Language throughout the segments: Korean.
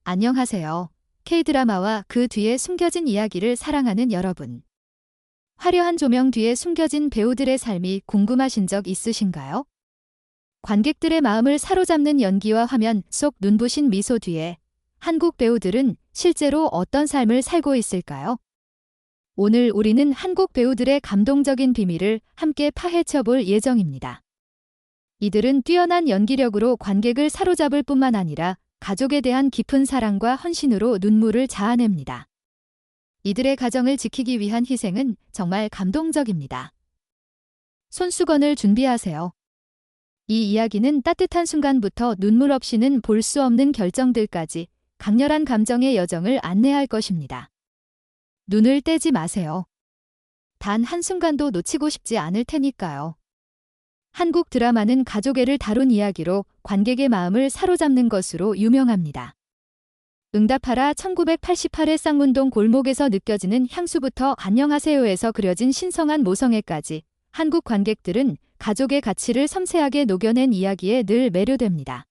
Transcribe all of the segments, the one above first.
안녕하세요. K-드라마와 그 뒤에 숨겨진 이야기를 사랑하는 여러분. 화려한 조명 뒤에 숨겨진 배우들의 삶이 궁금하신 적 있으신가요? 관객들의 마음을 사로잡는 연기와 화면 속 눈부신 미소 뒤에 한국 배우들은 실제로 어떤 삶을 살고 있을까요? 오늘 우리는 한국 배우들의 감동적인 비밀을 함께 파헤쳐 볼 예정입니다. 이들은 뛰어난 연기력으로 관객을 사로잡을 뿐만 아니라 가족에 대한 깊은 사랑과 헌신으로 눈물을 자아냅니다. 이들의 가정을 지키기 위한 희생은 정말 감동적입니다. 손수건을 준비하세요. 이 이야기는 따뜻한 순간부터 눈물 없이는 볼 수 없는 결정들까지 강렬한 감정의 여정을 안내할 것입니다. 눈을 떼지 마세요. 단 한순간도 놓치고 싶지 않을 테니까요. 한국 드라마는 가족애를 다룬 이야기로 관객의 마음을 사로잡는 것으로 유명합니다. 응답하라 1988의 쌍문동 골목에서 느껴지는 향수부터 안녕하세요에서 그려진 신성한 모성애까지 한국 관객들은 가족의 가치를 섬세하게 녹여낸 이야기에 늘 매료됩니다.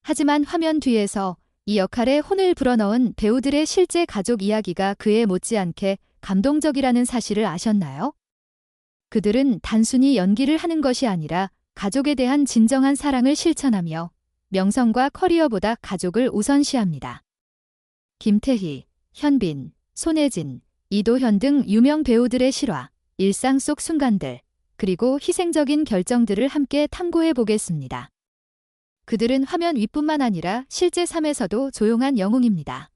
하지만 화면 뒤에서 이 역할에 혼을 불어넣은 배우들의 실제 가족 이야기가 그에 못지않게 감동적이라는 사실을 아셨나요? 그들은 단순히 연기를 하는 것이 아니라 가족에 대한 진정한 사랑을 실천하며 명성과 커리어보다 가족을 우선시합니다. 김태희, 현빈, 손예진, 이도현 등 유명 배우들의 실화, 일상 속 순간들, 그리고 희생적인 결정들을 함께 탐구해 보겠습니다. 그들은 화면 위뿐만 아니라 실제 삶에서도 조용한 영웅입니다.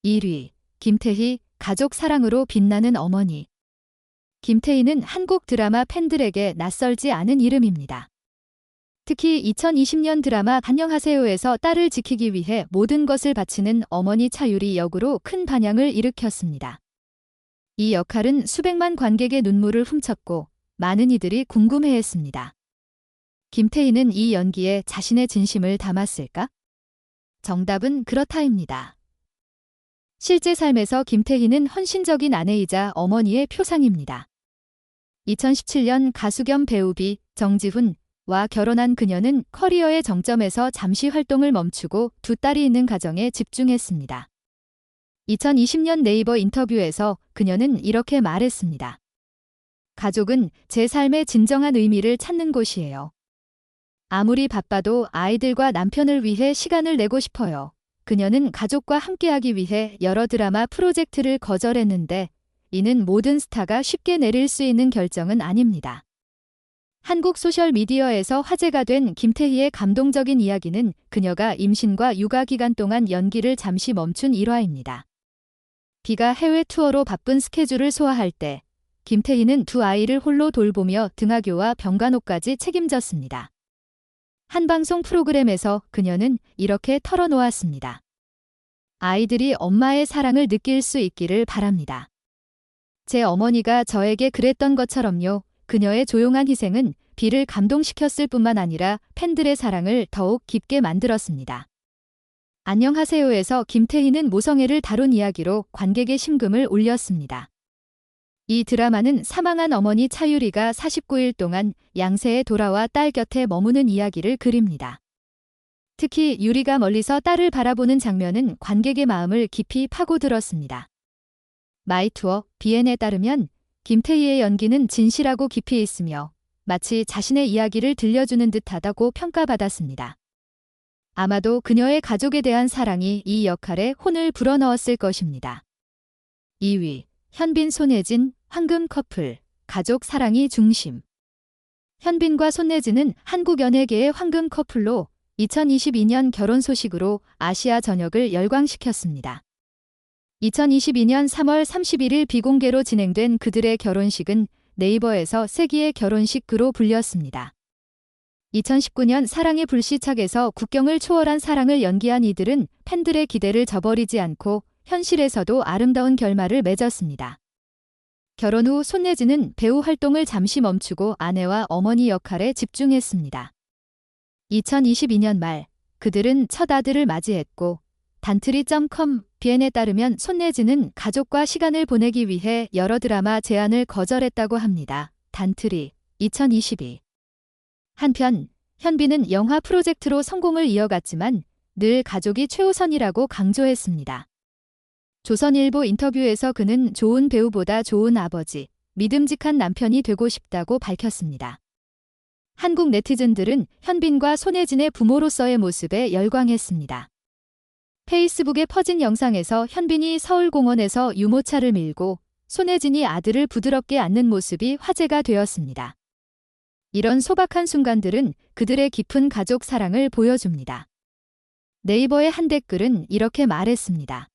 1위, 김태희, 가족 사랑으로 빛나는 어머니. 김태희는 한국 드라마 팬들에게 낯설지 않은 이름입니다. 특히 2020년 드라마 안녕하세요에서 딸을 지키기 위해 모든 것을 바치는 어머니 차유리 역으로 큰 반향을 일으켰습니다. 이 역할은 수백만 관객의 눈물을 훔쳤고 많은 이들이 궁금해했습니다. 김태희는 이 연기에 자신의 진심을 담았을까? 정답은 그렇다입니다. 실제 삶에서 김태희는 헌신적인 아내이자 어머니의 표상입니다. 2017년 가수 겸 배우 정지훈과 결혼한 그녀는 커리어의 정점에서 잠시 활동을 멈추고 두 딸이 있는 가정에 집중했습니다. 2020년 네이버 인터뷰에서 그녀는 이렇게 말했습니다. 가족은 제 삶의 진정한 의미를 찾는 곳이에요. 아무리 바빠도 아이들과 남편을 위해 시간을 내고 싶어요. 그녀는 가족과 함께하기 위해 여러 드라마 프로젝트를 거절했는데 이는 모든 스타가 쉽게 내릴 수 있는 결정은 아닙니다. 한국 소셜미디어에서 화제가 된 김태희의 감동적인 이야기는 그녀가 임신과 육아 기간 동안 연기를 잠시 멈춘 일화입니다. 비가 해외 투어로 바쁜 스케줄을 소화할 때 김태희는 두 아이를 홀로 돌보며 등하교와 병간호까지 책임졌습니다. 한 방송 프로그램에서 그녀는 이렇게 털어놓았습니다. 아이들이 엄마의 사랑을 느낄 수 있기를 바랍니다. 제 어머니가 저에게 그랬던 것처럼요. 그녀의 조용한 희생은 비를 감동시켰을 뿐만 아니라 팬들의 사랑을 더욱 깊게 만들었습니다. 안녕하세요에서 김태희는 모성애를 다룬 이야기로 관객의 심금을 울렸습니다. 이 드라마는 사망한 어머니 차유리가 49일 동안 양세에 돌아와 딸 곁에 머무는 이야기를 그립니다. 특히 유리가 멀리서 딸을 바라보는 장면은 관객의 마음을 깊이 파고들었습니다. 마이투어 BN에 따르면 김태희의 연기는 진실하고 깊이 있으며 마치 자신의 이야기를 들려주는 듯하다고 평가받았습니다. 아마도 그녀의 가족에 대한 사랑이 이 역할에 혼을 불어넣었을 것입니다. 2위, 현빈 손예진, 황금 커플, 가족 사랑이 중심. 현빈과 손예진은 한국 연예계의 황금 커플로 2022년 결혼 소식으로 아시아 전역을 열광시켰습니다. 2022년 3월 31일 비공개로 진행된 그들의 결혼식은 네이버에서 세기의 결혼식으로 불렸습니다. 2019년 사랑의 불시착에서 국경을 초월한 사랑을 연기한 이들은 팬들의 기대를 저버리지 않고 현실에서도 아름다운 결말을 맺었습니다. 결혼 후 손예진은 배우 활동을 잠시 멈추고 아내와 어머니 역할에 집중했습니다. 2022년 말 그들은 첫 아들을 맞이했고 단트리.com BN에 따르면 손예진은 가족과 시간을 보내기 위해 여러 드라마 제안을 거절했다고 합니다. 단트리 2022. 한편 현빈은 영화 프로젝트로 성공을 이어갔지만 늘 가족이 최우선이라고 강조했습니다. 조선일보 인터뷰에서 그는 좋은 배우보다 좋은 아버지, 믿음직한 남편이 되고 싶다고 밝혔습니다. 한국 네티즌들은 현빈과 손예진의 부모로서의 모습에 열광했습니다. 페이스북에 퍼진 영상에서 현빈이 서울공원에서 유모차를 밀고 손예진이 아들을 부드럽게 안는 모습이 화제가 되었습니다. 이런 소박한 순간들은 그들의 깊은 가족 사랑을 보여줍니다. 네이버의 한 댓글은 이렇게 말했습니다.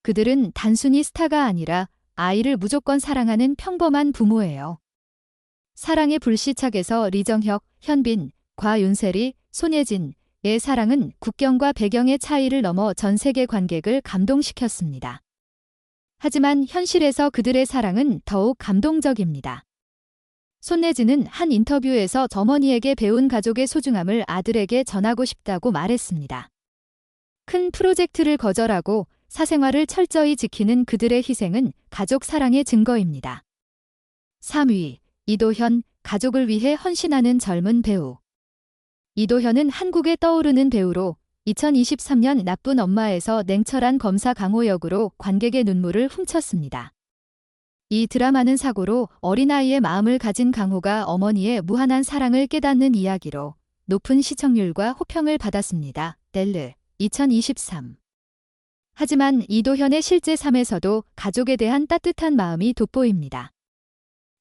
그들은 단순히 스타가 아니라 아이를 무조건 사랑하는 평범한 부모예요. 사랑의 불시착에서 리정혁, 현빈, 곽윤세리, 손예진의 사랑은 국경과 배경의 차이를 넘어 전 세계 관객을 감동시켰습니다. 하지만 현실에서 그들의 사랑은 더욱 감동적입니다. 손예진은 한 인터뷰에서 어머니에게 배운 가족의 소중함을 아들에게 전하고 싶다고 말했습니다. 큰 프로젝트를 거절하고 사생활을 철저히 지키는 그들의 희생은 가족 사랑의 증거입니다. 3위, 이도현, 가족을 위해 헌신하는 젊은 배우. 이도현은 한국에 떠오르는 배우로 2023년 나쁜 엄마에서 냉철한 검사 강호 역으로 관객의 눈물을 훔쳤습니다. 이 드라마는 사고로 어린아이의 마음을 가진 강호가 어머니의 무한한 사랑을 깨닫는 이야기로 높은 시청률과 호평을 받았습니다. 델르, 2023. 하지만 이도현의 실제 삶에서도 가족에 대한 따뜻한 마음이 돋보입니다.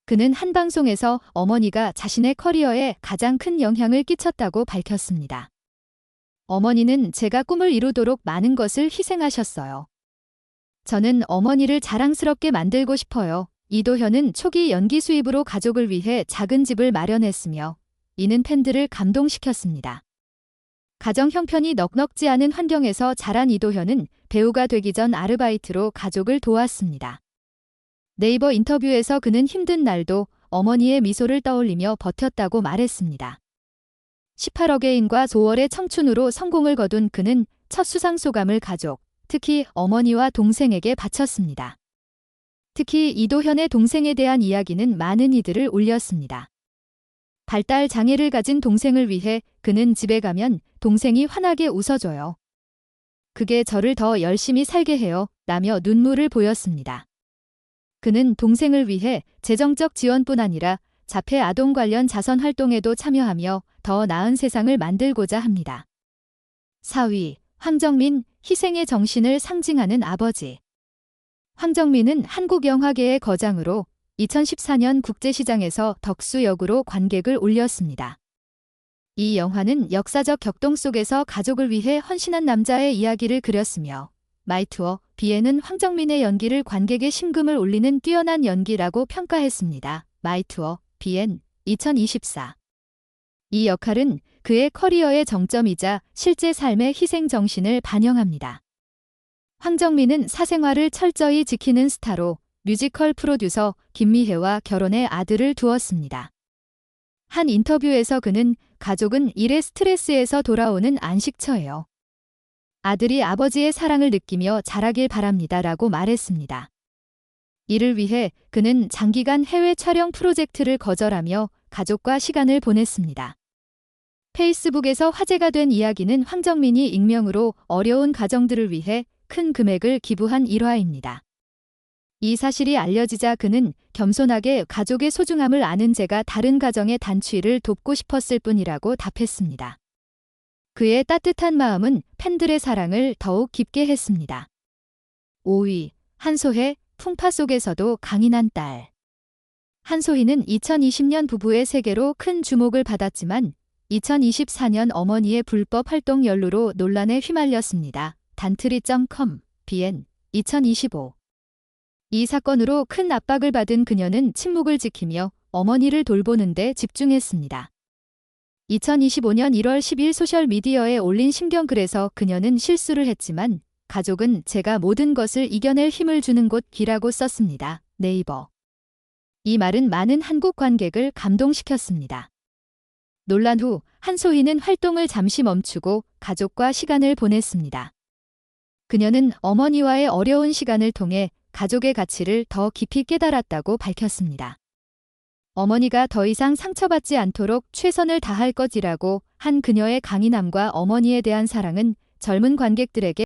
그는 한 방송에서 어머니가 자신의 커리어에 가장 큰 영향을 끼쳤다고 밝혔습니다. 어머니는 제가 꿈을 이루도록 많은 것을 희생하셨어요. 저는 어머니를 자랑스럽게 만들고 싶어요. 이도현은 초기 연기 수입으로 가족을 위해 작은 집을 마련했으며 이는 팬들을 감동시켰습니다. 가정 형편이 넉넉지 않은 환경에서 자란 이도현은 배우가 되기 전 아르바이트로 가족을 도왔습니다. 네이버 인터뷰에서 그는 힘든 날도 어머니의 미소를 떠올리며 버텼다고 말했습니다. 18억개인과 조월의 청춘으로 성공을 거둔 그는 첫 수상 소감을 가족, 특히 어머니와 동생에게 바쳤습니다. 특히 이도현의 동생에 대한 이야기는 많은 이들을 울렸습니다. 발달 장애를 가진 동생을 위해 그는 집에 가면 동생이 환하게 웃어줘요. 그게 저를 더 열심히 살게 해요. 라며 눈물을 보였습니다. 그는 동생을 위해 재정적 지원뿐 아니라 자폐 아동 관련 자선 활동에도 참여하며 더 나은 세상을 만들고자 합니다. 4위, 황정민, 희생의 정신을 상징하는 아버지. 황정민은 한국 영화계의 거장으로 2014년 국제시장에서 덕수 역으로 관객을 울렸습니다. 이 영화는 역사적 격동 속에서 가족을 위해 헌신한 남자의 이야기를 그렸으며 마이투어 비에는 황정민의 연기를 관객의 심금을 울리는 뛰어난 연기라고 평가했습니다. 마이투어 비엔 2024. 이 역할은 그의 커리어의 정점이자 실제 삶의 희생 정신을 반영합니다. 황정민은 사생활을 철저히 지키는 스타로 뮤지컬 프로듀서 김미혜와 결혼해 아들을 두었습니다. 한 인터뷰에서 그는 가족은 일의 스트레스에서 돌아오는 안식처예요. 아들이 아버지의 사랑을 느끼며 자라길 바랍니다라고 말했습니다. 이를 위해 그는 장기간 해외 촬영 프로젝트를 거절하며 가족과 시간을 보냈습니다. 페이스북에서 화제가 된 이야기는 황정민이 익명으로 어려운 가정들을 위해 큰 금액을 기부한 일화입니다. 이 사실이 알려지자 그는 겸손하게 가족의 소중함을 아는 제가 다른 가정의 단취를 돕고 싶었을 뿐이라고 답했습니다. 그의 따뜻한 마음은 팬들의 사랑을 더욱 깊게 했습니다. 5위, 한소혜, 풍파 속에서도 강인한 딸. 한소희는 2020년 부부의 세계로 큰 주목을 받았지만 2024년 어머니의 불법 활동 연루로 논란에 휘말렸습니다. 단트리.com, bn, 2025. 이 사건으로 큰 압박을 받은 그녀는 침묵을 지키며 어머니를 돌보는 데 집중했습니다. 2025년 1월 10일 소셜미디어에 올린 심경글에서 그녀는 실수를 했지만 가족은 제가 모든 것을 이겨낼 힘을 주는 곳이라고 썼습니다. 네이버. 이 말은 많은 한국 관객을 감동시켰습니다. 논란 후 한소희는 활동을 잠시 멈추고 가족과 시간을 보냈습니다. 그녀는 어머니와의 어려운 시간을 통해 가족의 가치를 더 깊이 깨달았다고 밝혔습니다. 어머니가 더 이상 상처받지 않도록 최선을 다할 것이라고 한 그녀의 강인함과 어머니에 대한 사랑은 젊은 관객들에게